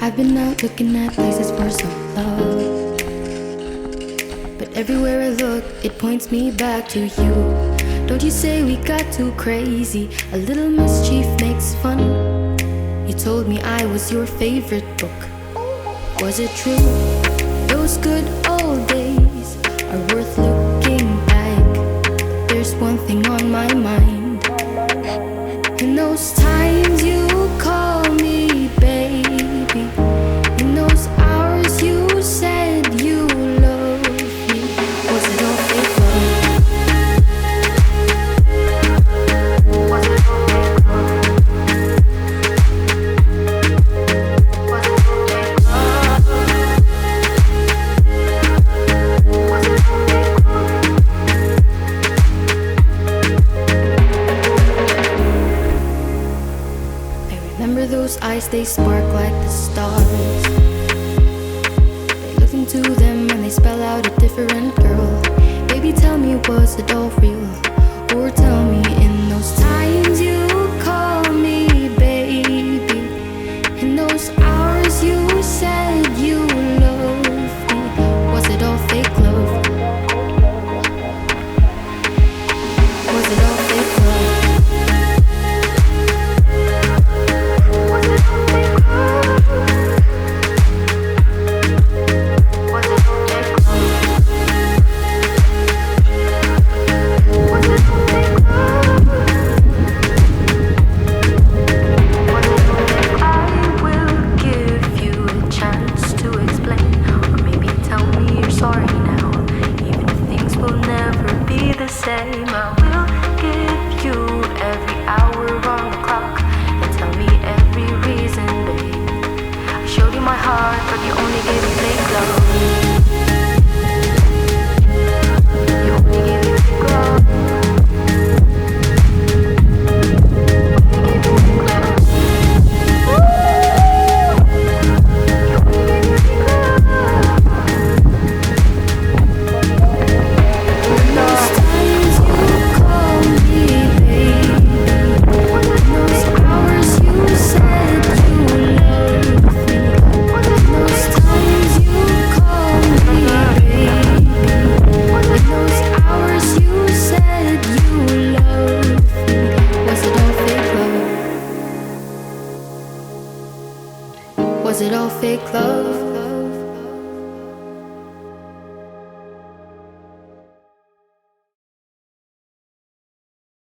I've been out looking at places for some love, but everywhere I look, it points me back to you. Don't you say we got too crazy, a little mischief makes fun. You told me I was your favorite book. Was it true? Those good old days are worth looking back. There's one thing on my mind. In those times you call me baby, in those hours you said you loved me. Was it all fake love? Was it all fake love? Was it all fake love? Was it all fake love? Remember those eyes, they spark like the stars. They look into them and they spell out a different girl. Baby, tell me, was it all real? Or tell me, in those times you call me baby, in those hours you said you loved me, was it all fake love? Was it all fake love? Was it all fake love?